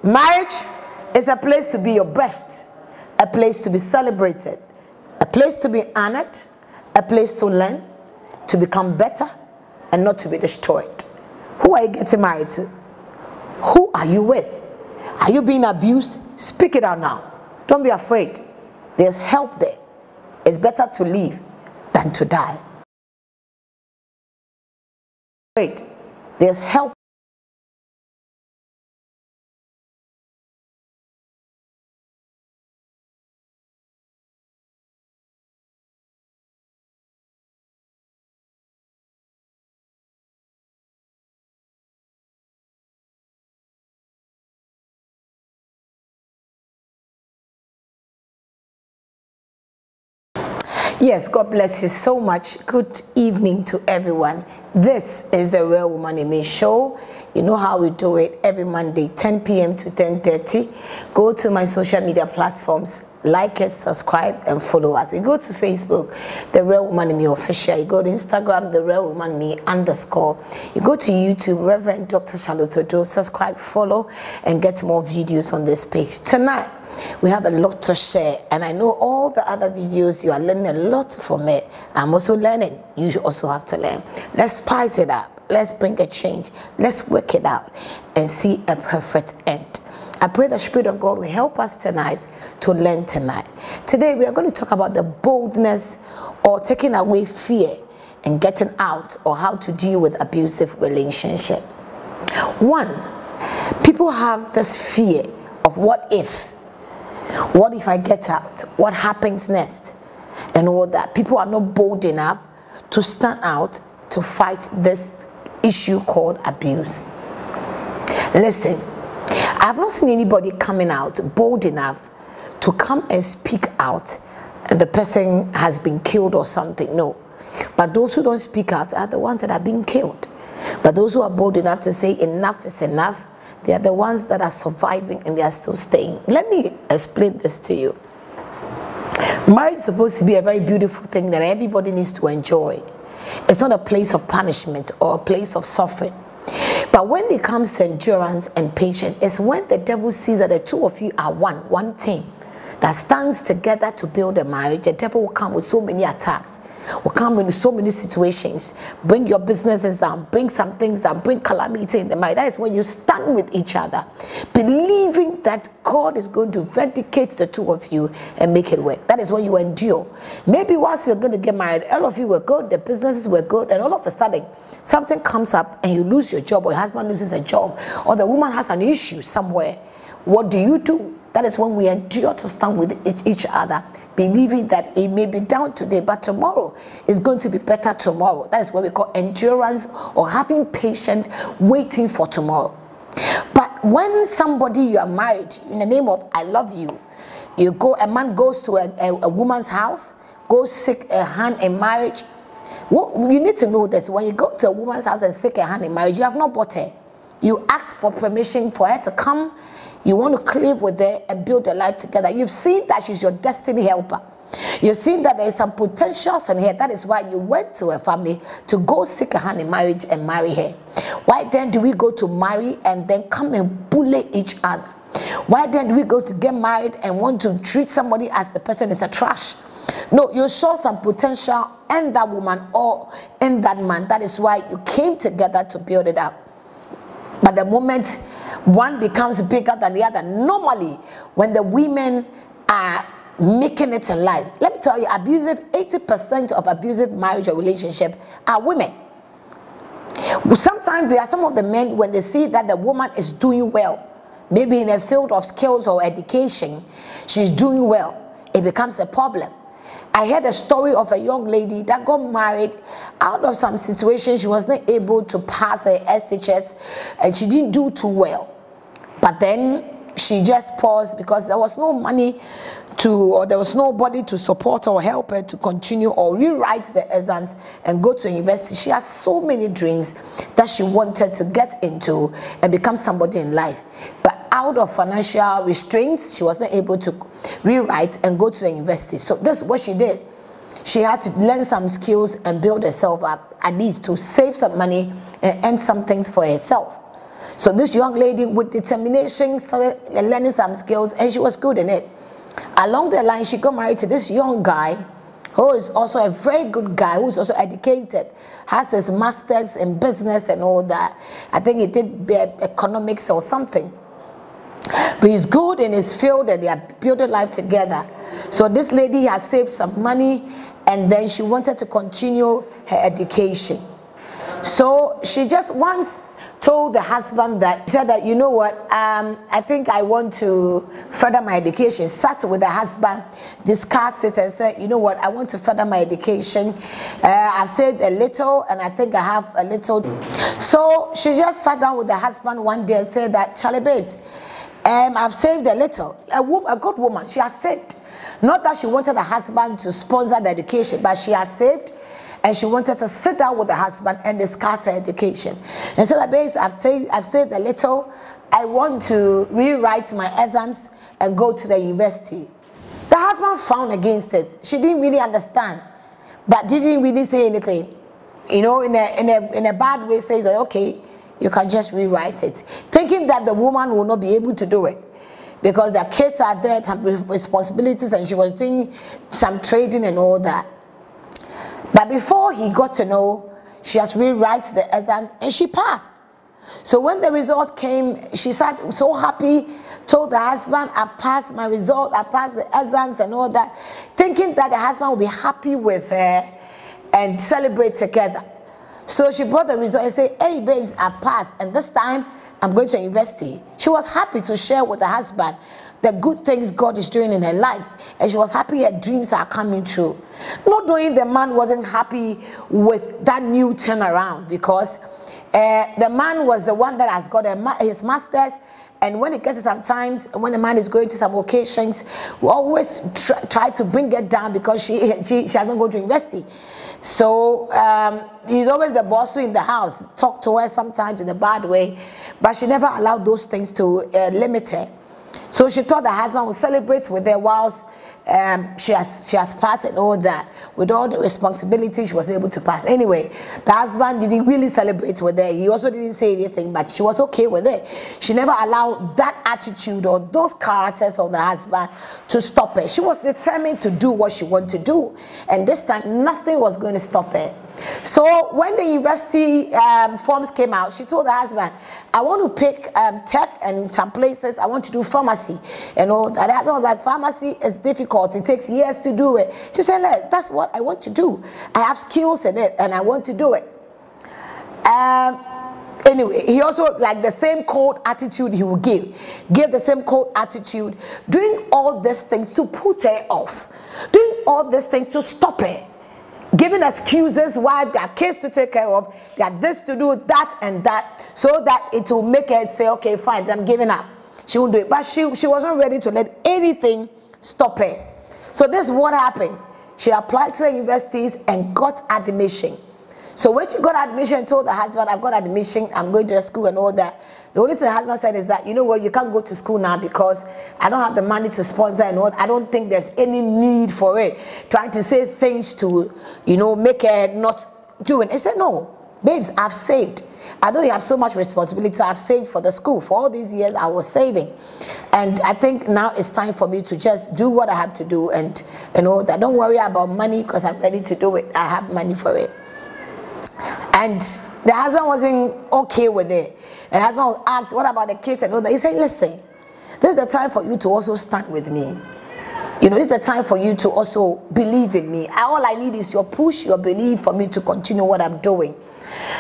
Marriage is a place to be your best, a place to be celebrated, a place to be honored, a place to learn, to become better, and not to be destroyed. Who are you getting married to? Who are you with? Are you being abused? Speak it out now. Don't be afraid. There's help there. It's better to live than to die. Wait, there's help. Yes, God bless you so much. Good evening to everyone. This is the Real Woman in Me show. You know how we do it every Monday, 10 p.m. to 10:30. Go to my social media platforms, like it, subscribe, and follow us. You go to Facebook, The Real Woman in Me Official. You go to Instagram, The Real Woman in Me _. You go to YouTube, Reverend Dr. Charlotte Odo. Subscribe, follow, and get more videos on this page. Tonight, we have a lot to share, and I know all the other videos you are learning a lot from it. I'm also learning. You should also have to learn. Let's spice it up. Let's bring a change. Let's work it out and see a perfect end. I pray the Spirit of God will help us tonight to learn tonight. Today we are going to talk about the boldness or taking away fear and getting out, or how to deal with abusive relationship. One, people have this fear of what if I get out? What happens next? And all that. People are not bold enough to stand out to fight this issue called abuse. Listen, I've not seen anybody coming out bold enough to come and speak out and the person has been killed or something. No. But those who don't speak out are the ones that are being killed. But those who are bold enough to say enough is enough, they are the ones that are surviving and they are still staying. Let me explain this to you. Marriage is supposed to be a very beautiful thing that everybody needs to enjoy. It's not a place of punishment or a place of suffering. But when it comes to endurance and patience, it's when the devil sees that the two of you are one team that stands together to build a marriage. The devil will come with so many attacks, will come in so many situations, bring your businesses down, bring some things down, bring calamity in the marriage. That is when you stand with each other, believing that God is going to vindicate the two of you and make it work. That is when you endure. Maybe whilst you're going to get married, all of you were good, the businesses were good, and all of a sudden something comes up and you lose your job, or your husband loses a job, or the woman has an issue somewhere. What do? That is when we endure to stand with each other, believing that it may be down today, but tomorrow is going to be better tomorrow. That is what we call endurance, or having patience, waiting for tomorrow. But when somebody you are married, in the name of I love you, a man goes to a woman's house, goes seek a hand in marriage. Well, you need to know this. When you go to a woman's house and seek a hand in marriage, you have not bought her. You ask for permission for her to come. You want to live with her and build a life together. You've seen that she's your destiny helper. You've seen that there is some potentials in her. That is why you went to a family to go seek a hand in marriage and marry her. Why then do we go to marry and then come and bully each other? Why then do we go to get married and want to treat somebody as the person is a trash? No, you saw some potential in that woman or in that man. That is why you came together to build it up. But the moment one becomes bigger than the other, normally when the women are making it in life, let me tell you, 80% of abusive marriage or relationship are women. Sometimes there are some of the men, when they see that the woman is doing well, maybe in a field of skills or education, she's doing well, it becomes a problem. I heard a story of a young lady that got married out of some situation. She was not able to pass her SHS and she didn't do too well. But then she just paused because there was no money or there was nobody to support or help her to continue or rewrite the exams and go to university. She has so many dreams that she wanted to get into and become somebody in life. But out of financial restraints, she was not able to rewrite and go to the university. So this is what she did. She had to learn some skills and build herself up, at least to save some money and earn some things for herself. So this young lady with determination started learning some skills, and she was good in it. Along the line, she got married to this young guy who is also a very good guy, who's also educated, has his masters in business and all that. I think he did economics or something. But he's good in his field, and they are building life together. So this lady has saved some money, and then she wanted to continue her education. So she just once told the husband that, said that, you know what, I think I want to further my education. Sat with the husband, discussed it, and said, you know what, I want to further my education. I've saved a little, and I think I have a little. So she just sat down with the husband one day and said that, Charlie babes, I've saved a little. A good woman, she has saved. Not that she wanted the husband to sponsor the education, but she has saved. And she wanted to sit down with the husband and discuss her education. And said, babes, I've saved a little. I want to rewrite my exams and go to the university. The husband frowned against it. She didn't really understand, but didn't really say anything. You know, in a bad way, says that, okay, you can just rewrite it. Thinking that the woman will not be able to do it, because the kids are there, have responsibilities, and she was doing some trading and all that. But before he got to know, she has rewrite the exams, and she passed. So when the result came, she sat so happy, told the husband, I passed my result, I passed the exams and all that, thinking that the husband would be happy with her and celebrate together. So she brought the result and said, hey babes, I've passed, and this time I'm going to university. She was happy to share with the husband the good things God is doing in her life, and she was happy her dreams are coming true. Not knowing the man wasn't happy with that new turnaround, because the man was the one that has got his masters, and when it gets to sometimes, when the man is going to some occasions, we always try to bring her down because she has not gone to university. So he's always the boss in the house, talk to her sometimes in a bad way, but she never allowed those things to limit her. So she thought the husband would celebrate with her whilst she has passed and all that. With all the responsibilities, she was able to pass. Anyway, the husband didn't really celebrate with her. He also didn't say anything, but she was okay with it. She never allowed that attitude or those characters of the husband to stop her. She was determined to do what she wanted to do. And this time, nothing was going to stop her. So when the university forms came out, she told the husband, I want to pick tech and some places. I want to do pharmacy and all that. The husband was like, pharmacy is difficult. It takes years to do it. She said, look, that's what I want to do. I have skills in it and I want to do it. Anyway, he also, like the same cold attitude he would give the same cold attitude, doing all these things to put her off, doing all these things to stop her, giving excuses why there are kids to take care of, there are this to do, that and that, so that it will make her say, okay, fine, I'm giving up. She won't do it. But she wasn't ready to let anything stop her. So this is what happened. She applied to the universities and got admission. So when she got admission, told the husband, I've got admission, I'm going to the school and all that. The only thing the husband said is that, you know what, you can't go to school now because I don't have the money to sponsor and all. I don't think there's any need for it. Trying to say things to, you know, make her not do it. I said, no, babes, I've saved. I know you have so much responsibility. I've saved for the school. For all these years, I was saving. And I think now it's time for me to just do what I have to do and all that. Don't worry about money because I'm ready to do it. I have money for it. And the husband wasn't okay with it. And the husband was asked, what about the kids and all that? He said, listen, this is the time for you to also stand with me. You know, this is the time for you to also believe in me. All I need is your push, your belief for me to continue what I'm doing.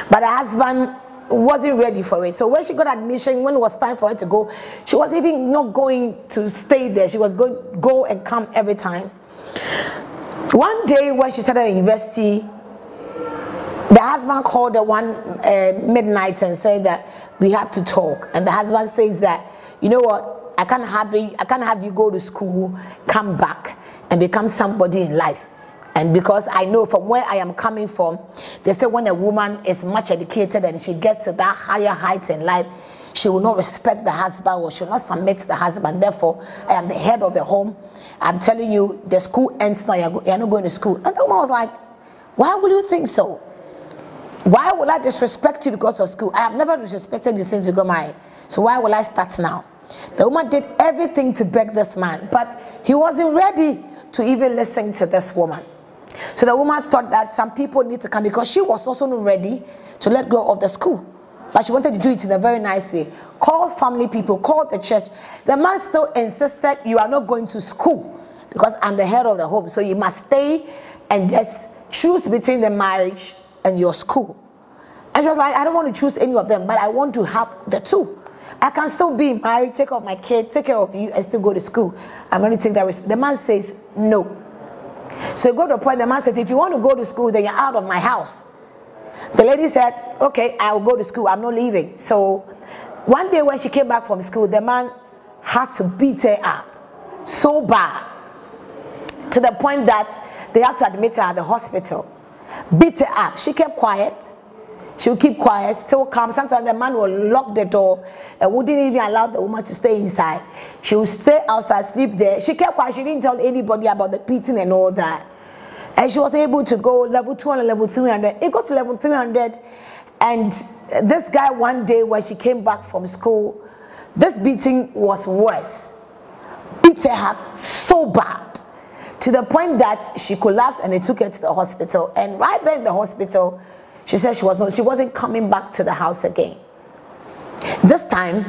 But the husband wasn't ready for it. So when she got admission, when it was time for her to go, she was even not going to stay there. She was going to go and come every time. One day when she started at university, the husband called her one midnight and said that we have to talk. And the husband says that, you know what, I can't have you go to school, come back and become somebody in life. And because I know from where I am coming from, they say when a woman is much educated and she gets to that higher height in life, she will not respect the husband or she will not submit to the husband. Therefore, I am the head of the home. I'm telling you, the school ends now, you're not going to school. And the woman was like, why will you think so? Why will I disrespect you because of school? I have never disrespected you since we got married. So why will I start now? The woman did everything to beg this man, but he wasn't ready to even listen to this woman. So the woman thought that some people need to come because she was also not ready to let go of the school. But she wanted to do it in a very nice way. Call family people, call the church. The man still insisted, you are not going to school because I'm the head of the home. So you must stay and just choose between the marriage and your school. And she was like, I don't want to choose any of them, but I want to have the two. I can still be married, take care of my kids, take care of you, and still go to school. I'm going to take that risk. The man says, no. So you go to a point, the man said, if you want to go to school, then you're out of my house. The lady said, okay, I will go to school. I'm not leaving. So one day when she came back from school, the man had to beat her up so bad to the point that they had to admit her at the hospital. Beat her up. She kept quiet. She would keep quiet, still calm. Sometimes the man would lock the door and wouldn't even allow the woman to stay inside. She would stay outside, sleep there. She kept quiet. She didn't tell anybody about the beating and all that. And she was able to go level 200, level 300. It got to level 300. And this guy, one day when she came back from school, this beating was worse. Beat her up so bad to the point that she collapsed and they took her to the hospital. And right there in the hospital, she said she wasn't coming back to the house again. This time,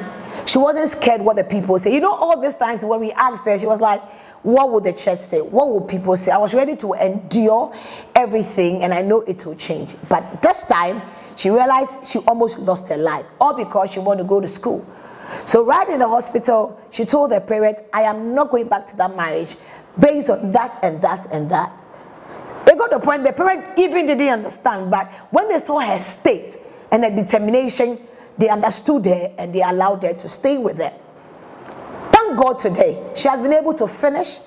she wasn't scared what the people say. You know, all these times when we asked her, she was like, what would the church say? What would people say? I was ready to endure everything and I know it will change. But this time, she realized she almost lost her life, all because she wanted to go to school. So right in the hospital, she told her parents, I am not going back to that marriage based on that and that and that. They got to the point the parents even didn't understand, but when they saw her state and her determination, they understood her and they allowed her to stay with her. Thank God today, she has been able to finish.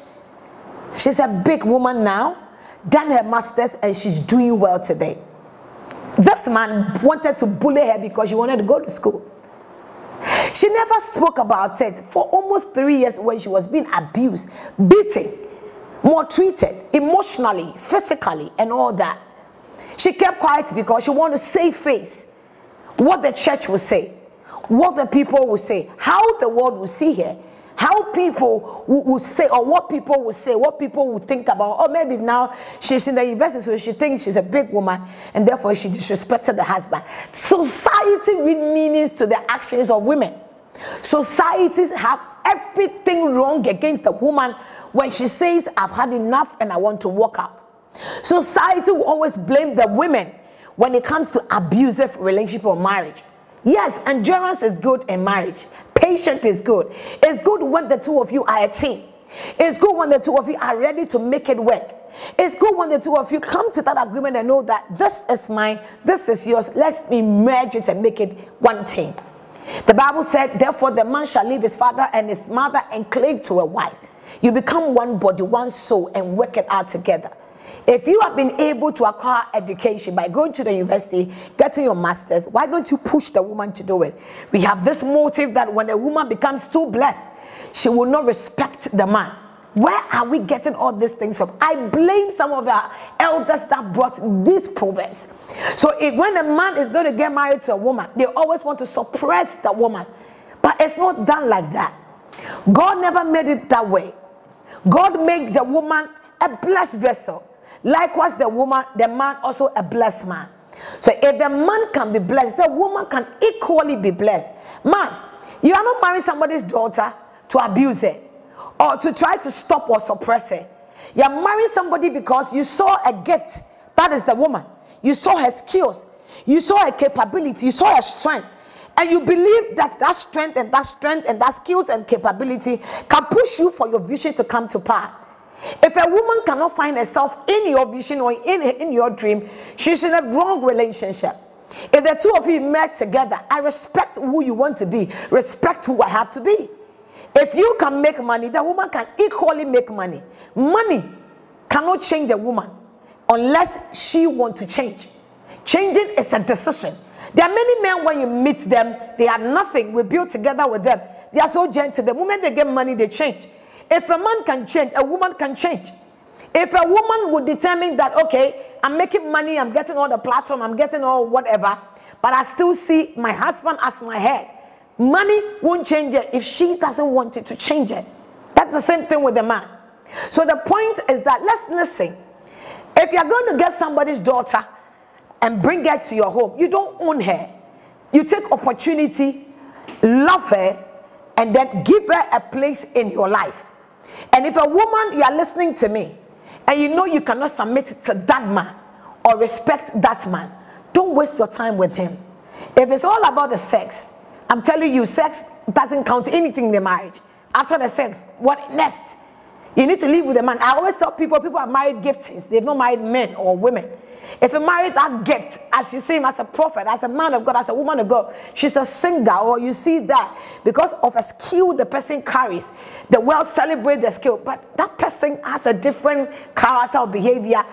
She's a big woman now, done her master's, and she's doing well today. This man wanted to bully her because she wanted to go to school. She never spoke about it for almost 3 years when she was being abused, beaten, maltreated emotionally, physically, and all that. She kept quiet because she wanted to save face. What the church will say, what the people will say, how the world will see her, how people will say, or what people will say, what people will think about. Or maybe now she's in the university, so she thinks she's a big woman, and therefore she disrespected the husband. Society read meanings to the actions of women. Societies have everything wrong against the woman when she says, I've had enough and I want to walk out. Society will always blame the women when it comes to abusive relationship or marriage. Yes, endurance is good in marriage. Patience is good. It's good when the two of you are a team. It's good when the two of you are ready to make it work. It's good when the two of you come to that agreement and know that this is mine, this is yours. Let's merge it and make it one team. The Bible said, therefore the man shall leave his father and his mother and cleave to a wife. You become one body, one soul, and work it out together. If you have been able to acquire education by going to the university, getting your master's, why don't you push the woman to do it? We have this motive that when a woman becomes too blessed, she will not respect the man. Where are we getting all these things from? I blame some of the elders that brought these proverbs. So when a man is going to get married to a woman, they always want to suppress the woman. But it's not done like that. God never made it that way. God made the woman a blessed vessel. Likewise, the man also a blessed man. So if the man can be blessed, the woman can equally be blessed. Man, you are not marrying somebody's daughter to abuse her or to try to stop or suppress her. You are marrying somebody because you saw a gift. That is the woman. You saw her skills. You saw her capability. You saw her strength. And you believe that that strength and that skills and capability can push you for your vision to come to pass. If a woman cannot find herself in your vision or in your dream, she's in a wrong relationship. If the two of you met together, I respect who you want to be, respect who I have to be. If you can make money, the woman can equally make money. Money cannot change a woman unless she wants to change. Changing is a decision. There are many men, when you meet them, they have nothing. We build together with them. They are so gentle. The moment they get money, they change. If a man can change, a woman can change. If a woman would determine that, okay, I'm making money, I'm getting all the platform, I'm getting all whatever, but I still see my husband as my head. Money won't change it if she doesn't want it to change it. That's the same thing with the man. So the point is that, let's listen. If you're going to get somebody's daughter and bring her to your home, you don't own her. You take opportunity, love her, and then give her a place in your life. And if a woman, you are listening to me, and you know you cannot submit to that man or respect that man, don't waste your time with him. If it's all about the sex, I'm telling you, sex doesn't count anything in the marriage. After the sex, what next? You need to live with a man. I always tell people have married giftings. They've not married men or women. If you marry that gift, as you see him as a prophet, as a man of God, as a woman of God, she's a singer, or you see that because of a skill the person carries. The world celebrates the skill, but that person has a different character or behavior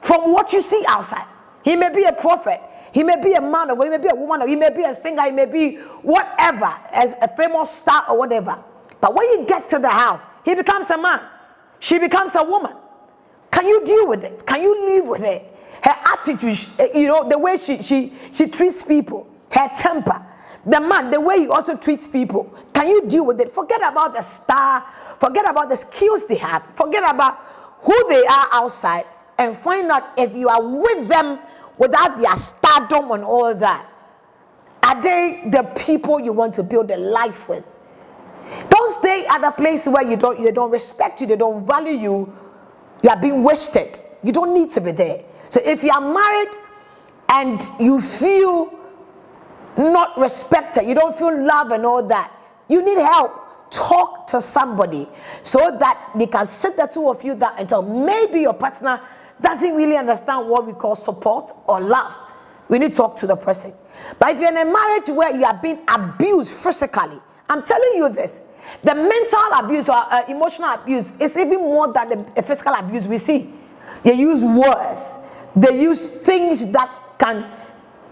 from what you see outside. He may be a prophet, he may be a man of God, he may be a woman, or he may be a singer, he may be whatever, as a famous star or whatever. But when you get to the house, he becomes a man. She becomes a woman. Can you deal with it? Can you live with it? Her attitude, you know, the way she treats people, her temper, the man, the way he also treats people. Can you deal with it? Forget about the star, forget about the skills they have, forget about who they are outside, and find out if you are with them without their stardom and all that. Are they the people you want to build a life with? Don't stay at a place where they don't respect you, they don't value you. You are being wasted. You don't need to be there. So if you are married and you feel not respected, you don't feel love and all that, you need help. Talk to somebody so that they can sit the two of you down and talk. Maybe your partner doesn't really understand what we call support or love. We need to talk to the person. But if you're in a marriage where you are being abused physically, I'm telling you this, the mental abuse or emotional abuse is even more than the physical abuse we see. They use words. They use things that can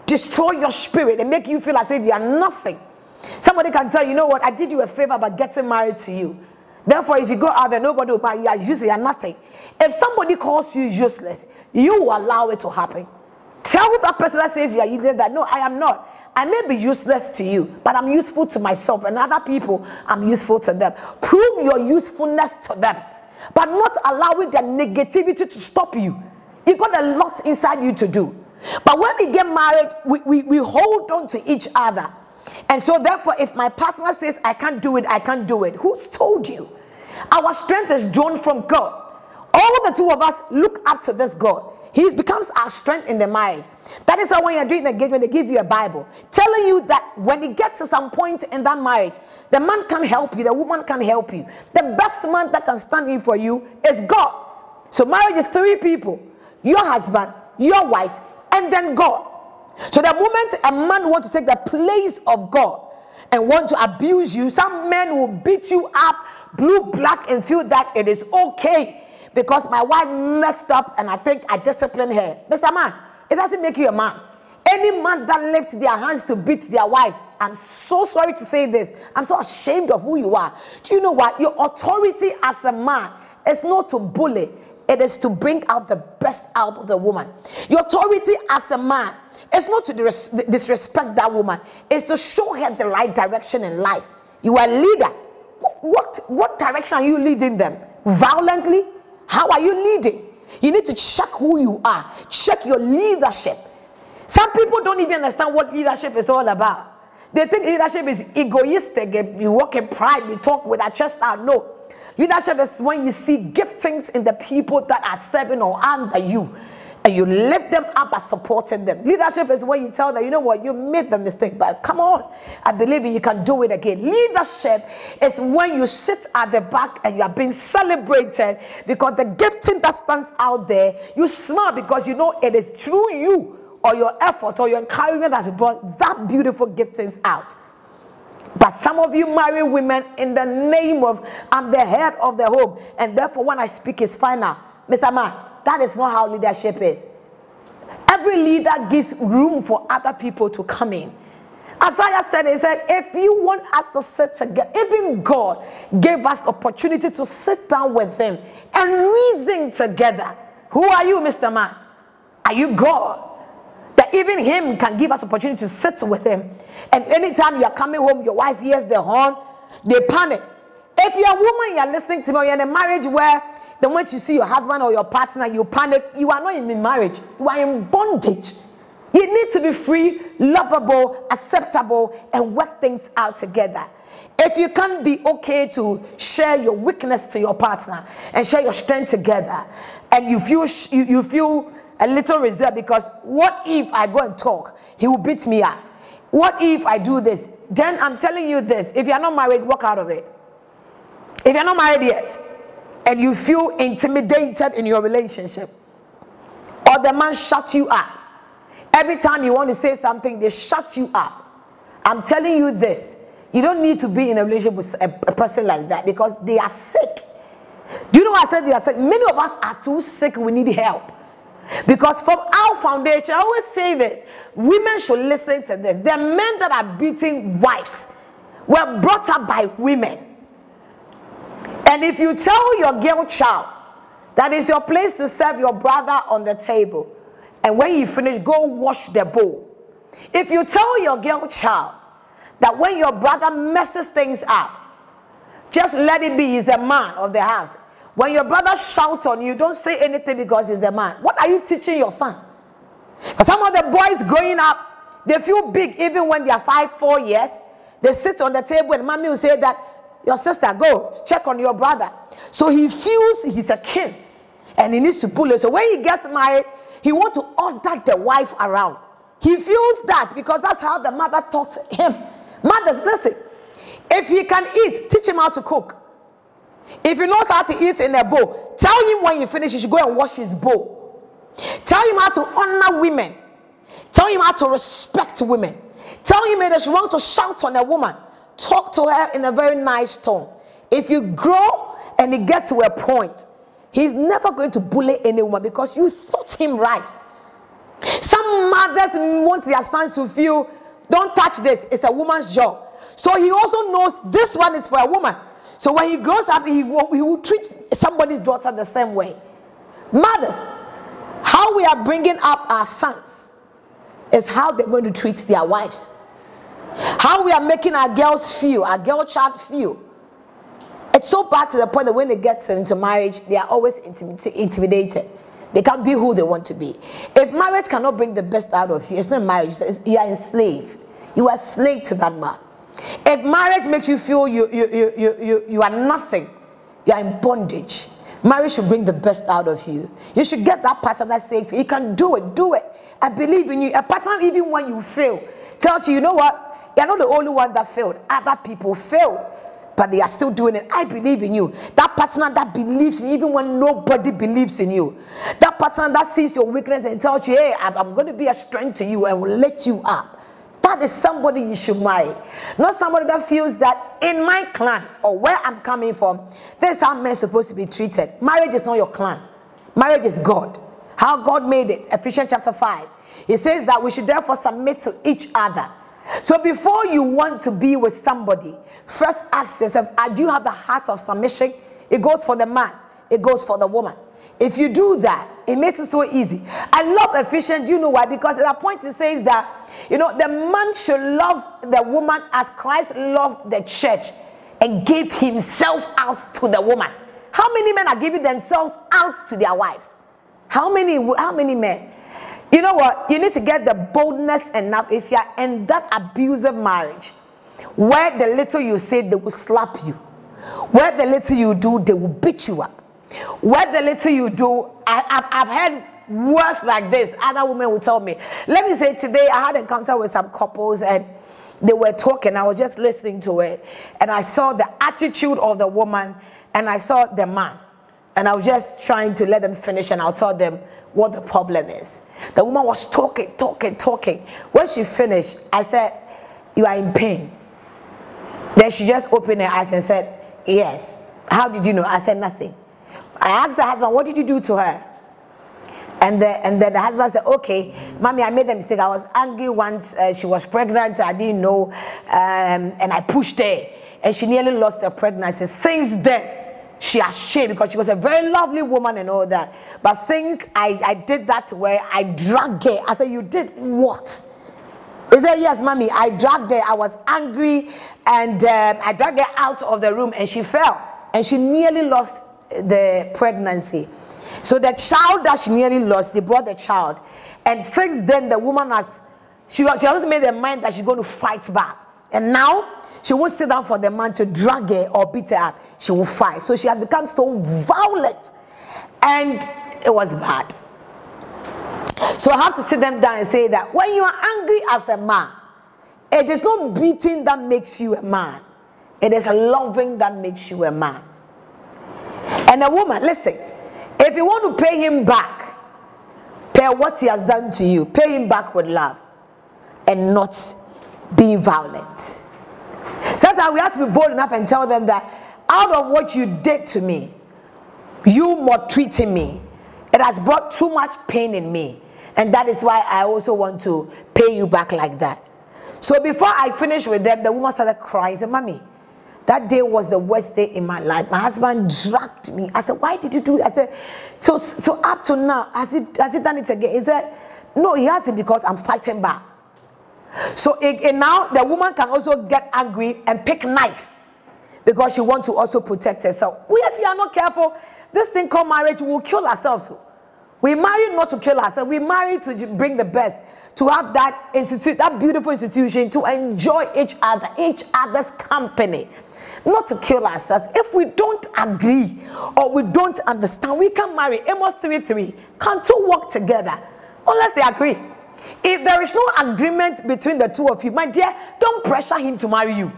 destroy your spirit and make you feel as if you are nothing. Somebody can tell you, you know what, I did you a favor by getting married to you. Therefore, if you go out there, nobody will marry you. Are useless, you are nothing. If somebody calls you useless, you will allow it to happen. Tell that person that says you are useless that, no, I am not. I may be useless to you, but I'm useful to myself, and other people, I'm useful to them. Prove your usefulness to them, but not allowing the negativity to stop you. You got a lot inside you to do. But when we get married, we hold on to each other. And so therefore, if my partner says, I can't do it, I can't do it, who's told you? Our strength is drawn from God. All the two of us look up to this God. He becomes our strength in the marriage. That is why when you're doing the engagement, they give you a Bible, telling you that when you get to some point in that marriage, the man can help you, the woman can help you. The best man that can stand in for you is God. So marriage is three people: your husband, your wife, and then God. So the moment a man wants to take the place of God and want to abuse you, some men will beat you up, blue, black, and feel that it is okay because my wife messed up and I think I disciplined her. Mr. Man, it doesn't make you a man. Any man that lifts their hands to beat their wives, I'm so sorry to say this, I'm so ashamed of who you are. Do you know what? Your authority as a man is not to bully. It is to bring out the best out of the woman. Your authority as a man is not to disrespect that woman. It's to show her the right direction in life. You are a leader. What direction are you leading them? Violently? How are you leading? You need to check who you are. Check your leadership. Some people don't even understand what leadership is all about. They think leadership is egoistic. You walk in pride. You talk with a chest out. No. Leadership is when you see giftings in the people that are serving or under you, and you lift them up by supporting them. Leadership is when you tell them, you know what, you made the mistake, but come on, I believe you can do it again. Leadership is when you sit at the back and you are being celebrated because the gifting that stands out there, you smile because you know it is through you or your effort or your encouragement that's brought that beautiful giftings out. But some of you marry women in the name of, I'm the head of the home, and therefore when I speak is final. Mr. Man, that is not how leadership is. Every leader gives room for other people to come in. Isaiah said, he said, if you want us to sit together, even God gave us the opportunity to sit down with him and reason together. Who are you, Mr. Man? Are you God? That even him can give us opportunity to sit with him. And anytime you are coming home, your wife hears the horn, they panic. If you're a woman, you're listening to me, you're in a marriage where the moment you see your husband or your partner, you panic, you are not in marriage. You are in bondage. You need to be free, lovable, acceptable, and work things out together. If you can't be okay to share your weakness to your partner and share your strength together, and you feel a little reserved because what if I go and talk, he will beat me up? What if I do this? Then I'm telling you this, if you're not married, walk out of it. If you're not married yet, and you feel intimidated in your relationship, or the man shuts you up, every time you want to say something, they shut you up. I'm telling you this, you don't need to be in a relationship with a person like that because they are sick. Do you know why I said they are sick? Many of us are too sick, we need help. Because from our foundation, I always say that women should listen to this. The men that are beating wives were brought up by women. And if you tell your girl child that is your place to serve your brother on the table, and when you finish, go wash the bowl. If you tell your girl child that when your brother messes things up, just let it be, he's a man of the house. When your brother shouts on you, don't say anything because he's the man. What are you teaching your son? Because some of the boys growing up, they feel big even when they are 5, 4 years. They sit on the table and mommy will say that, your sister, go check on your brother. So he feels he's a king and he needs to pull it. So when he gets married, he wants to order the wife around. He feels that because that's how the mother taught him. Mothers, listen, if he can eat, teach him how to cook. If he knows how to eat in a bowl, tell him when you finish, he should go and wash his bowl. Tell him how to honor women. Tell him how to respect women. Tell him that she wants to shout on a woman. Talk to her in a very nice tone. If you grow and you get to a point, he's never going to bully any woman because you taught him right. Some mothers want their sons to feel, don't touch this, it's a woman's job. So he also knows this one is for a woman. So when he grows up, he will treat somebody's daughter the same way. Mothers, how we are bringing up our sons is how they're going to treat their wives. How we are making our girls feel, our girl child feel. It's so bad to the point that when they get into marriage, they are always intimidated. They can't be who they want to be. If marriage cannot bring the best out of you, it's not marriage, you are enslaved. You are a slave to that man. If marriage makes you feel you are nothing, you are in bondage. Marriage should bring the best out of you. You should get that partner that says, you can do it, do it. I believe in you. A partner, even when you fail, tells you, you know what? You're not the only one that failed. Other people failed, but they are still doing it. I believe in you. That partner that believes in you, even when nobody believes in you. That partner that sees your weakness and tells you, hey, I'm going to be a strength to you and will lift you up. That is somebody you should marry. Not somebody that feels that in my clan or where I'm coming from, this is how men are supposed to be treated. Marriage is not your clan. Marriage is God. How God made it. Ephesians chapter 5. He says that we should therefore submit to each other. So before you want to be with somebody, first ask yourself, do you have the heart of submission? It goes for the man. It goes for the woman. If you do that, it makes it so easy. I love Ephesians. Do you know why? Because at that point it says that, you know, the man should love the woman as Christ loved the church and gave himself out to the woman. How many men are giving themselves out to their wives? How many men? You know what? You need to get the boldness enough if you are in that abusive marriage where the little you say, they will slap you. Where the little you do, they will beat you up. Where the little you do, I've heard words like this. Other women will tell me. Let me say today I had an encounter with some couples and they were talking. I was just listening to it and I saw the attitude of the woman and I saw the man. And I was just trying to let them finish and I'll tell them what the problem is. The woman was talking. When she finished, I said, you are in pain. Then she just opened her eyes and said, yes. How did you know? I said, nothing. I asked the husband, what did you do to her? And then the husband said, okay, mommy, I made a mistake. I was angry once she was pregnant. I didn't know. And I pushed her. And she nearly lost her pregnancy. Since then, she has changed because she was a very lovely woman and all that. But since I did that where I dragged her, I said, you did what? He said, yes, mommy, I dragged her. I was angry and I dragged her out of the room and she fell. And she nearly lost the pregnancy. So the child that she nearly lost, they brought the child. And since then, the woman she has made her mind that she's going to fight back. And now, she won't sit down for the man to drag her or beat her up. She will fight. So she has become so violent. And it was bad. So I have to sit them down and say that when you are angry as a man, it is not beating that makes you a man. It is loving that makes you a man. And a woman, listen, if you want to pay him back, pay what he has done to you. Pay him back with love and not being violent. Sometimes we have to be bold enough and tell them that out of what you did to me, you maltreating me, it has brought too much pain in me. And that is why I also want to pay you back like that. So before I finished with them, the woman started crying. She said, mommy, that day was the worst day in my life. My husband dragged me. I said, why did you do it? I said, so up to now, has he done it again? He said, no, he hasn't because I'm fighting back. So and now the woman can also get angry and pick knife because she wants to also protect herself. If you are not careful, this thing called marriage will kill ourselves. We marry not to kill ourselves. We marry to bring the best, to have that institute, that beautiful institution, to enjoy each other's company, not to kill ourselves. If we don't agree or we don't understand, we can marry. Amos 3:3. Can two work together unless they agree? If there is no agreement between the two of you, my dear, don't pressure him to marry you.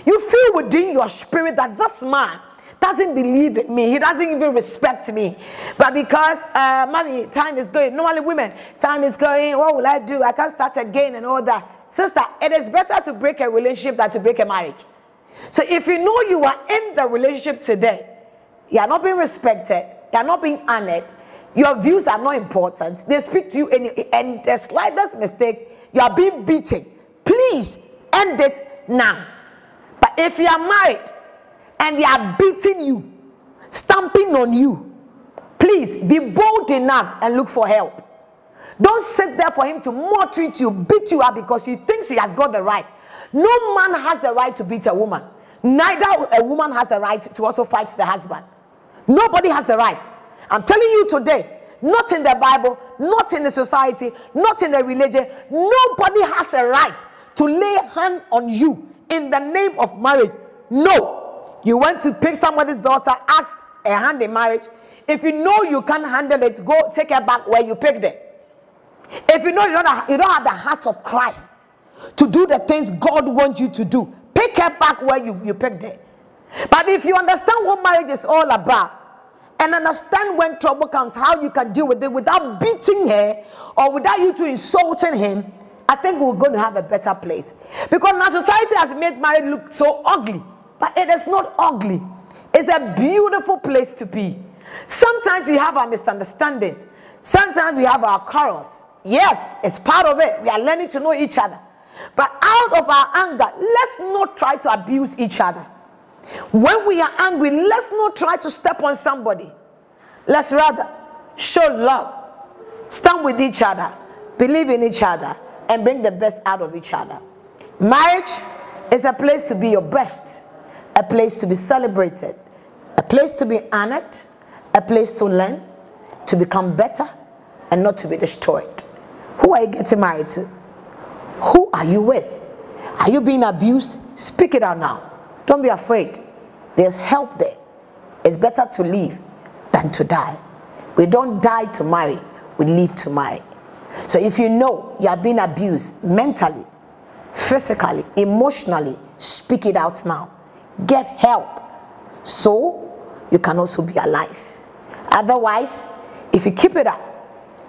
You feel within your spirit that this man doesn't believe in me. He doesn't even respect me. But because, mommy, time is going. Normally women, time is going. What will I do? I can't start again and all that. Sister, it is better to break a relationship than to break a marriage. So if you know you are in the relationship today, you are not being respected, you are not being honored, your views are not important. They speak to you and the slightest mistake, you are being beaten. Please end it now. But if you are married and they are beating you, stamping on you, please be bold enough and look for help. Don't sit there for him to maltreat you, beat you up because he thinks he has got the right. No man has the right to beat a woman. Neither a woman has the right to also fight the husband. Nobody has the right. I'm telling you today, not in the Bible, not in the society, not in the religion, nobody has a right to lay hand on you in the name of marriage. No. You went to pick somebody's daughter, ask a hand in marriage. If you know you can't handle it, go take her back where you picked it. If you know you don't have the heart of Christ to do the things God wants you to do, pick her back where you picked it. But if you understand what marriage is all about, and understand when trouble comes, how you can deal with it without beating her or without you to insulting him, I think we're going to have a better place. Because now society has made marriage look so ugly. But it is not ugly. It's a beautiful place to be. Sometimes we have our misunderstandings. Sometimes we have our quarrels. Yes, it's part of it. We are learning to know each other. But out of our anger, let's not try to abuse each other. When we are angry, let's not try to step on somebody. Let's rather show love, stand with each other, believe in each other, and bring the best out of each other. Marriage is a place to be your best, a place to be celebrated, a place to be honored, a place to learn, to become better, and not to be destroyed. Who are you getting married to? Who are you with? Are you being abused? Speak it out now. Don't be afraid. There's help there. It's better to live than to die. We don't die to marry. We live to marry. So if you know you are being abused mentally, physically, emotionally, speak it out now. Get help so you can also be alive. Otherwise, if you keep it up,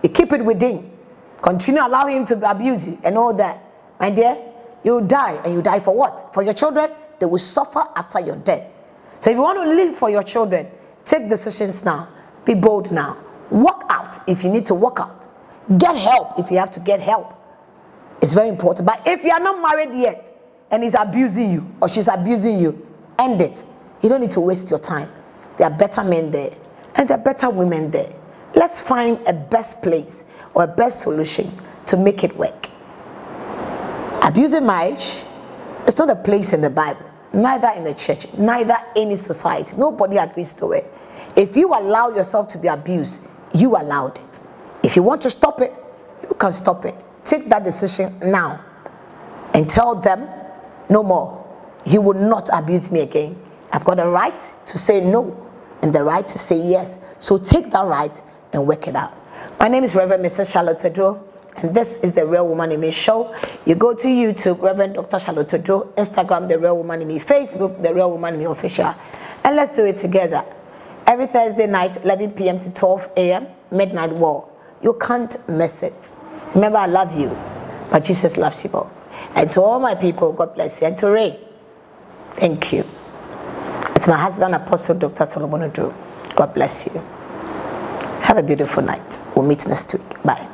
you keep it within, continue allowing him to abuse you and all that, my dear, you'll die. And you die for what? For your children? They will suffer after your death. So if you want to live for your children, take decisions now. Be bold now. Walk out if you need to walk out. Get help if you have to get help. It's very important. But if you are not married yet and he's abusing you or she's abusing you, end it. You don't need to waste your time. There are better men there, and there are better women there. Let's find a best place or a best solution to make it work. Abusive marriage is not a place in the Bible, neither in the church, neither any society. Nobody agrees to it. If you allow yourself to be abused, you allowed it. If you want to stop it, you can stop it. Take that decision now and tell them, no more. You will not abuse me again. I've got a right to say no and the right to say yes. So take that right and work it out. My name is Reverend Mrs. Charlotte Adu, and this is the Real Woman in Me show. You go to YouTube, Reverend Dr. Charlotte Adu, Instagram, The Real Woman in Me, Facebook, The Real Woman in Me Official. And let's do it together. Every Thursday night, 11 p.m. to 12 a.m., Midnight War. You can't miss it. Remember, I love you, but Jesus loves you more. And to all my people, God bless you. And to Ray, thank you. It's my husband, Apostle Dr. Solomon Adu. God bless you. Have a beautiful night. We'll meet next week. Bye.